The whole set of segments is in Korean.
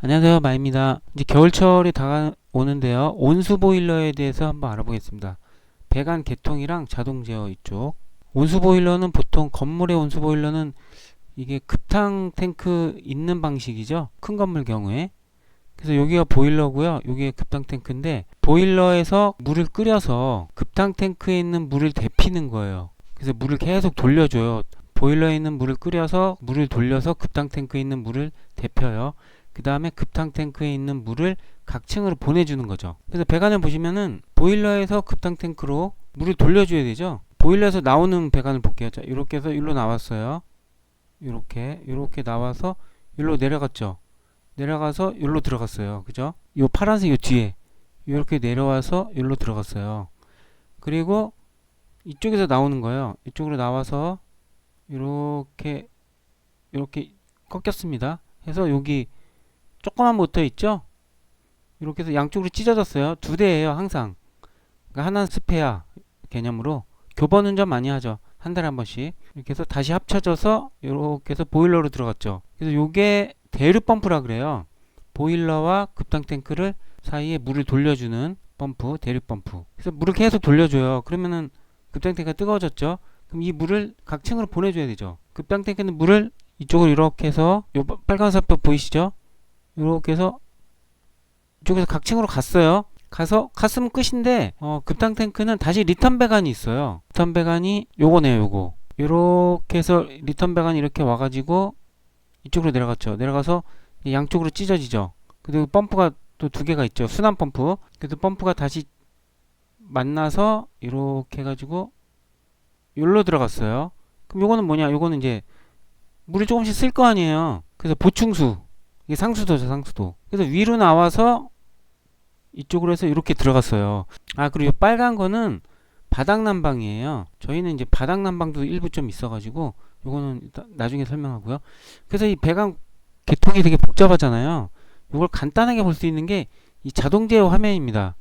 안녕하세요, 마입니다. 이제 겨울철이 다가오는데요. 온수 보일러에 대해서 한번 알아보겠습니다. 배관 개통이랑 자동 제어 이쪽. 온수 보일러는 보통 건물의 온수 보일러는 이게 급탕 탱크 있는 방식이죠. 큰 건물 경우에. 그래서 여기가 보일러고요. 여기가 급탕 탱크인데 보일러에서 물을 끓여서 급탕 탱크에 있는 물을 데피는 거예요. 그래서 물을 계속 돌려줘요. 보일러에 있는 물을 끓여서 물을 돌려서 급탕 탱크에 있는 물을 데펴요. 그 다음에 급탕 탱크에 있는 물을 각 층으로 보내주는 거죠. 그래서 배관을 보시면은 보일러에서 급탕 탱크로 물을 돌려줘야 되죠. 보일러에서 나오는 배관을 볼게요. 자, 이렇게 해서 일로 나왔어요. 이렇게 나와서 일로 내려갔죠. 내려가서 일로 들어갔어요. 그죠? 요 파란색 요 뒤에 이렇게 내려와서 일로 들어갔어요. 그리고 이쪽에서 나오는 거예요. 이쪽으로 나와서 이렇게 꺾였습니다. 해서 여기 조그만 모터 있죠? 이렇게 해서 양쪽으로 찢어졌어요. 두 대예요, 항상. 그러니까 하나는 스페어 개념으로 교번 운전 많이 하죠. 한 달에 한 번씩. 이렇게 해서 다시 합쳐져서 이렇게 해서 보일러로 들어갔죠. 그래서 요게 대류 펌프라 그래요. 보일러와 급탕 탱크를 사이에 물을 돌려주는 펌프, 대류 펌프. 그래서 물을 계속 돌려줘요. 그러면은 급탕 탱크가 뜨거워졌죠. 그럼 이 물을 각 층으로 보내줘야 되죠. 급탕 탱크는 물을 이쪽으로 이렇게 해서 요 빨간 사표 보이시죠? 이렇게 해서 이쪽에서 각층으로 갔어요. 가서 갔으면 끝인데 급탕 탱크는 다시 리턴 배관이 있어요. 리턴 배관이 요거네요. 요거 이렇게 해서 리턴 배관이 이렇게 와가지고 이쪽으로 내려갔죠. 내려가서 양쪽으로 찢어지죠. 그리고 펌프가 또 두 개가 있죠. 순환 펌프. 그래서 펌프가 다시 만나서 이렇게 해가지고 여기로 들어갔어요. 그럼 요거는 뭐냐? 요거는 이제 물을 조금씩 쓸 거 아니에요. 그래서 보충수. 이게 상수도죠, 상수도. 그래서 위로 나와서 이쪽으로 해서 이렇게 들어갔어요. 아, 그리고 이 빨간 거는 바닥 난방이에요. 저희는 이제 바닥 난방도 일부 좀 있어가지고 요거는 일단 나중에 설명하고요. 그래서 이 배관 개통이 되게 복잡하잖아요. 이걸 간단하게 볼 수 있는 게 이 자동 제어 화면입니다.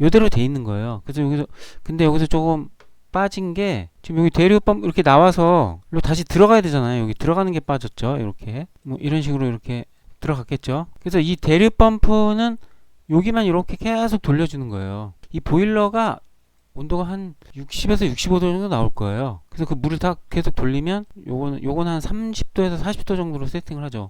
요대로 돼 있는 거예요. 그래서 여기서 근데 여기서 조금 빠진 게 지금 여기 대류펌 이렇게 나와서 이리로 다시 들어가야 되잖아요. 여기 들어가는 게 빠졌죠. 이렇게 뭐 이런 식으로 이렇게 들어갔겠죠. 그래서 이 대류 펌프는 여기만 이렇게 계속 돌려주는 거예요. 이 보일러가 온도가 한 60에서 65도 정도 나올 거예요. 그래서 그 물을 다 계속 돌리면 요거는 한 30도에서 40도 정도로 세팅을 하죠.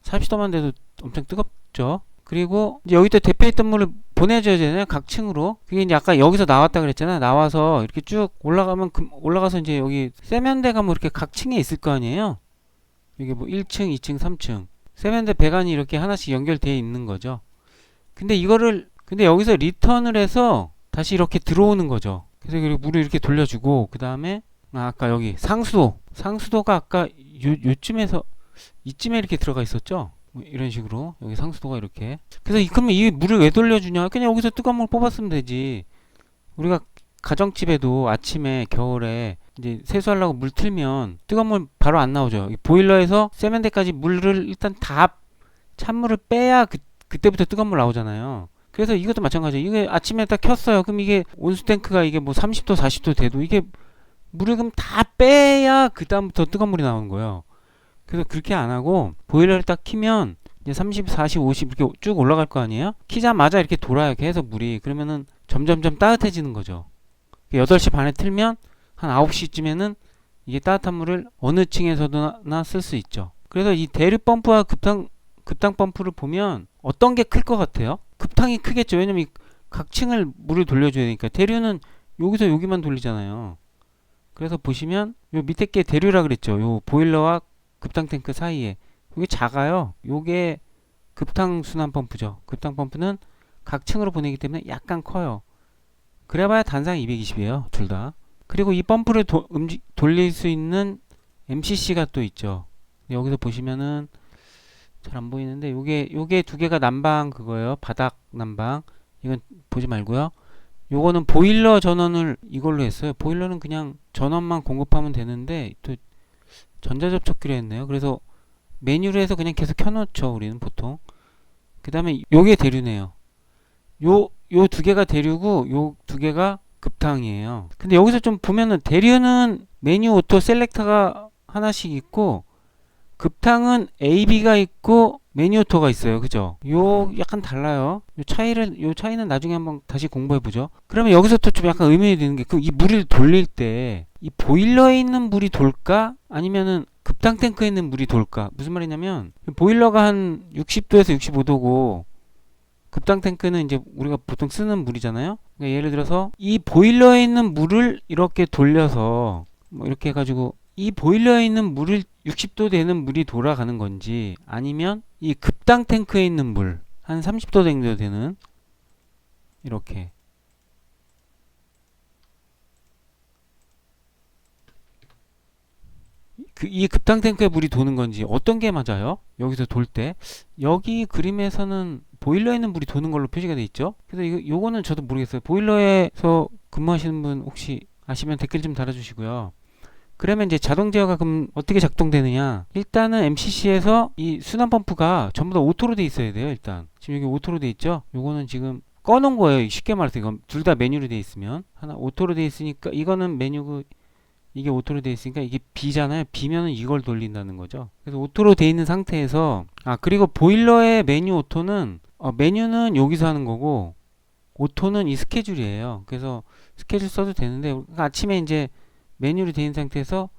40도만 돼도 엄청 뜨겁죠. 그리고 이제 여기다 대표했던 물을 보내줘야 되잖아요. 각 층으로. 그게 이제 아까 여기서 나왔다 그랬잖아요. 나와서 이렇게 쭉 올라가면 올라가서 이제 여기 세면대가 뭐 이렇게 각 층에 있을 거 아니에요. 이게 뭐 1층, 2층, 3층. 세면대 배관이 이렇게 하나씩 연결되어 있는 거죠. 근데 여기서 리턴을 해서 다시 이렇게 들어오는 거죠. 그래서 그리고 물을 이렇게 돌려주고, 그 다음에, 아까 여기 상수도가 아까 요쯤에서, 이쯤에 이렇게 들어가 있었죠? 뭐 이런 식으로. 여기 상수도가 이렇게. 그래서 그러면 이 물을 왜 돌려주냐? 그냥 여기서 뜨거운 물 뽑았으면 되지. 우리가 가정집에도 아침에 겨울에 이제 세수하려고 물 틀면 뜨거운 물 바로 안 나오죠. 보일러에서 세면대까지 물을 일단 다 찬물을 빼야 그때부터 뜨거운 물 나오잖아요. 그래서 이것도 마찬가지예요. 이게 아침에 딱 켰어요. 그럼 이게 온수 탱크가 이게 뭐 30도 40도 돼도 이게 물을 그럼 다 빼야 그 다음부터 뜨거운 물이 나오는 거예요. 그래서 그렇게 안 하고 보일러를 딱 키면 이제 30, 40, 50 이렇게 쭉 올라갈 거 아니에요? 키자마자 이렇게 돌아요. 계속 물이. 그러면은 점점점 따뜻해지는 거죠. 8시 반에 틀면 한 9시쯤에는 이게 따뜻한 물을 어느 층에서나 쓸 수 있죠. 그래서 이 대류 펌프와 급탕 펌프를 보면 어떤 게 클 것 같아요? 급탕이 크겠죠. 왜냐면 각 층을 물을 돌려줘야 되니까. 대류는 여기서 여기만 돌리잖아요. 그래서 보시면 요 밑에 게 대류라 그랬죠. 요 보일러와 급탕 탱크 사이에. 이게 작아요. 요게 급탕 순환 펌프죠. 급탕 펌프는 각 층으로 보내기 때문에 약간 커요. 그래봐야 단상 220이에요. 둘 다. 그리고 이 펌프를 돌릴 수 있는 MCC가 또 있죠. 여기서 보시면은 잘 안 보이는데 요게 두 개가 난방 그거예요. 바닥 난방. 이건 보지 말고요. 요거는 보일러 전원을 이걸로 했어요. 보일러는 그냥 전원만 공급하면 되는데 또 전자접촉기로 했네요. 그래서 메뉴로 해서 그냥 계속 켜놓죠. 우리는 보통. 그 다음에 요게 대류네요. 요 두 개가 대류고 요 두 개가 급탕이에요. 근데 여기서 좀 보면은 대류는 메뉴 오토 셀렉터가 하나씩 있고 급탕은 A, B가 있고 매니오토가 있어요. 그죠? 요 약간 달라요. 요 차이는 나중에 한번 다시 공부해 보죠. 그러면 여기서 또 좀 약간 의문이 드는 게, 그 이 물을 돌릴 때 이 보일러에 있는 물이 돌까? 아니면은 급탕 탱크에 있는 물이 돌까? 무슨 말이냐면, 보일러가 한 60도에서 65도고 급탕 탱크는 이제 우리가 보통 쓰는 물이잖아요. 그러니까 예를 들어서 이 보일러에 있는 물을 이렇게 돌려서 뭐 이렇게 해가지고 이 보일러에 있는 물을 60도 되는 물이 돌아가는 건지, 아니면 이 급당 탱크에 있는 물 한 30도 정도 되는, 이렇게 이 급당 탱크에 물이 도는 건지 어떤 게 맞아요? 여기서 돌 때 여기 그림에서는 보일러에 있는 물이 도는 걸로 표시가 돼 있죠. 그래서 요거는 저도 모르겠어요. 보일러에서 근무하시는 분 혹시 아시면 댓글 좀 달아주시고요. 그러면 이제 자동 제어가 그럼 어떻게 작동되느냐? 일단은 MCC에서 이 순환 펌프가 전부 다 오토로 돼 있어야 돼요. 일단 지금 여기 오토로 돼 있죠. 요거는 지금 꺼놓은 거예요. 쉽게 말해서 이건 둘 다 메뉴로 돼 있으면, 하나 오토로 돼 있으니까 이거는 메뉴고, 이게 오토로 돼 있으니까 이게 B잖아요. B면은 이걸 돌린다는 거죠. 그래서 오토로 돼 있는 상태에서, 그리고 보일러의 메뉴 오토는 메뉴는 여기서 하는 거고, 오토는 이 스케줄이에요. 그래서 스케줄 써도 되는데, 그러니까 아침에 이제 메뉴로 돼 있는 상태에서,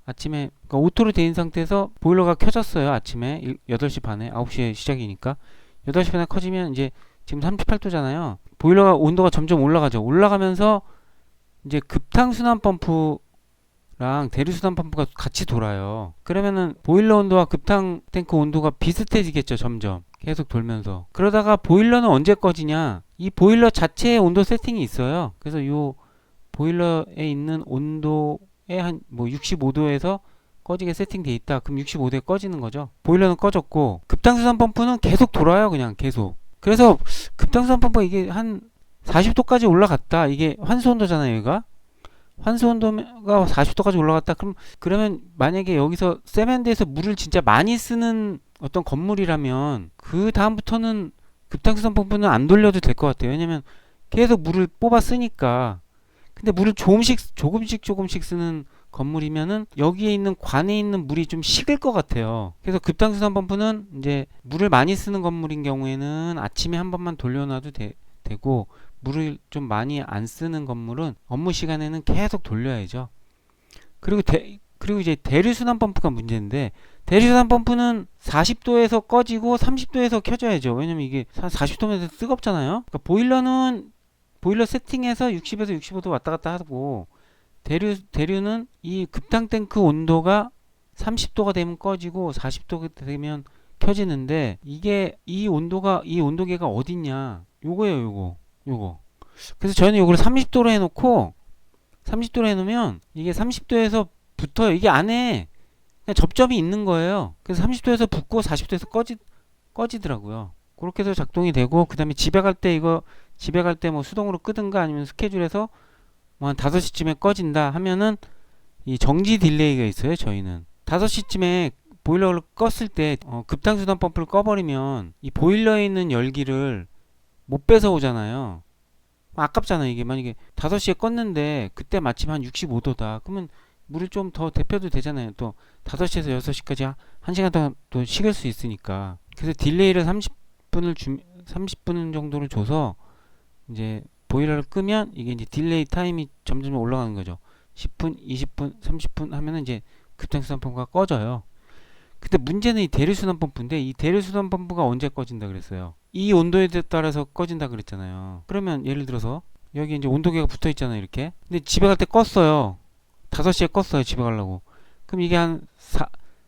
아침에 그러니까 오토로 돼 있는 상태에서 보일러가 켜졌어요. 아침에 8시 반에, 9시에 시작이니까 8시 반에 켜지면 이제 지금 38도잖아요. 보일러가 온도가 점점 올라가죠. 올라가면서 이제 급탕 순환 펌프랑 대류 순환 펌프가 같이 돌아요. 그러면은 보일러 온도와 급탕 탱크 온도가 비슷해지겠죠. 점점 계속 돌면서. 그러다가 보일러는 언제 꺼지냐? 이 보일러 자체에 온도 세팅이 있어요. 그래서 요 보일러에 있는 온도에 한 뭐 65도에서 꺼지게 세팅돼 있다. 그럼 65도에 꺼지는 거죠. 보일러는 꺼졌고, 급탕수산 펌프는 계속 돌아요. 그냥 계속. 그래서 급탕수산 펌프가 이게 한 40도까지 올라갔다. 이게 환수 온도잖아요. 여기가 환수 온도가 40도까지 올라갔다. 그러면 만약에 여기서 세면대에서 물을 진짜 많이 쓰는 어떤 건물이라면 그 다음부터는 급탕수산 펌프는 안 돌려도 될 것 같아요. 왜냐면 계속 물을 뽑아 쓰니까. 근데 물을 조금씩 쓰는 건물이면은 여기에 있는 관에 있는 물이 좀 식을 것 같아요. 그래서 급탕수산 펌프는 이제 물을 많이 쓰는 건물인 경우에는 아침에 한 번만 돌려놔도 되고, 물을 좀 많이 안 쓰는 건물은 업무 시간에는 계속 돌려야죠. 그리고 이제 대류순환 펌프가 문제인데, 대류순환 펌프는 40도에서 꺼지고 30도에서 켜져야죠. 왜냐면 이게 40도면 뜨겁잖아요. 그러니까 보일러 세팅해서 60에서 65도 왔다 갔다 하고, 대류는 이 급탕 탱크 온도가 30도가 되면 꺼지고 40도가 되면 켜지는데, 이게 이 온도계가 어딨냐? 요거예요, 요거. 그래서 저희는 요거를 30도로 해놓고, 30도로 해놓으면 이게 30도에서 붙어요. 이게 안에 그냥 접점이 있는 거예요. 그래서 30도에서 붙고 40도에서 꺼지더라고요. 그렇게 해서 작동이 되고, 그 다음에 집에 갈 때 뭐 수동으로 끄든가 아니면 스케줄에서 뭐 한 5시쯤에 꺼진다 하면은 이 정지 딜레이가 있어요. 저희는 5시쯤에 보일러를 껐을 때 급탕수단 펌프를 꺼버리면 이 보일러에 있는 열기를 못 뺏어 오잖아요. 아깝잖아요. 이게 만약에 5시에 껐는데 그때 마침 한 65도다. 그러면 물을 좀 더 데펴도 되잖아요. 또 5시에서 6시까지 1시간 동안 또 식을 수 있으니까. 그래서 딜레이를 30분 정도를 줘서 이제 보일러를 끄면 이게 이제 딜레이 타임이 점점 올라가는 거죠. 10분, 20분, 30분 하면은 이제 급탕수단 펌프가 꺼져요. 근데 문제는 이 대류순환 펌프인데, 이 대류순환 펌프가 언제 꺼진다 그랬어요? 이 온도에 따라서 꺼진다 그랬잖아요. 그러면 예를 들어서 여기 이제 온도계가 붙어 있잖아요. 이렇게. 근데 집에 갈 때 껐어요. 5시에 껐어요. 집에 가려고. 그럼 이게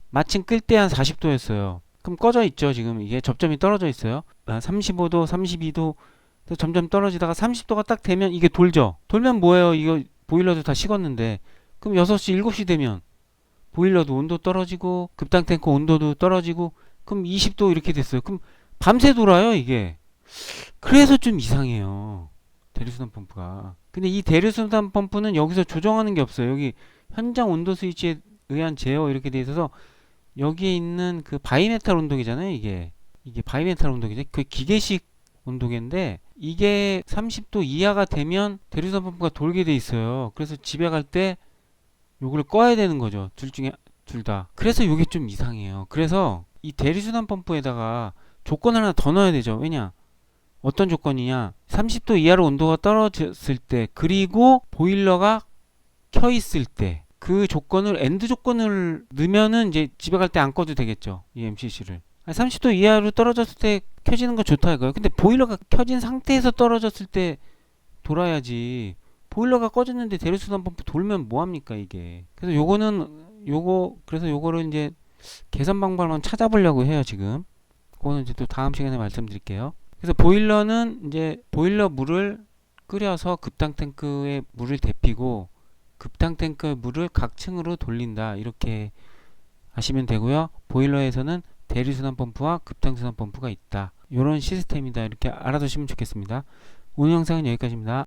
마침 끌 때 한 40도였어요. 그럼 꺼져 있죠. 지금 이게 접점이 떨어져 있어요. 35도, 32도 점점 떨어지다가 30도가 딱 되면 이게 돌죠. 돌면 뭐예요? 이거 보일러도 다 식었는데, 그럼 6시, 7시 되면 보일러도 온도 떨어지고 급당 탱크 온도도 떨어지고, 그럼 20도 이렇게 됐어요. 그럼 밤새 돌아요, 이게. 그래서 좀 이상해요. 대류순환 펌프가. 근데 이 대류순환 펌프는 여기서 조정하는 게 없어요. 여기 현장 온도 스위치에 의한 제어 이렇게 돼 있어서, 여기에 있는 그 바이메탈 온도계잖아요, 이게. 이게 바이메탈 온도계죠. 그 기계식 온도계인데, 이게 30도 이하가 되면 대류순환 펌프가 돌게 돼 있어요. 그래서 집에 갈 때 요걸 꺼야 되는 거죠. 둘 다. 그래서 요게 좀 이상해요. 그래서 이 대리순환 펌프에다가 조건을 하나 더 넣어야 되죠. 왜냐? 어떤 조건이냐? 30도 이하로 온도가 떨어졌을 때, 그리고 보일러가 켜 있을 때, 그 조건을 엔드 조건을 넣으면은 이제 집에 갈 때 안 꺼도 되겠죠. 이 MCC를. 30도 이하로 떨어졌을 때 켜지는 건 좋다 이거예요. 근데 보일러가 켜진 상태에서 떨어졌을 때 돌아야지. 보일러가 꺼졌는데 대리순환 펌프 돌면 뭐 합니까 이게. 그래서 요거를 이제 개선 방법을 찾아보려고 해요 지금. 그거는 이제 또 다음 시간에 말씀드릴게요. 그래서 보일러는 이제 보일러 물을 끓여서 급탕 탱크에 물을 데피고 급탕 탱크의 물을 각 층으로 돌린다 이렇게 하시면 되고요. 보일러에서는 대리순환 펌프와 급탕순환 펌프가 있다. 이런 시스템이다. 이렇게 알아두시면 좋겠습니다. 오늘 영상은 여기까지입니다.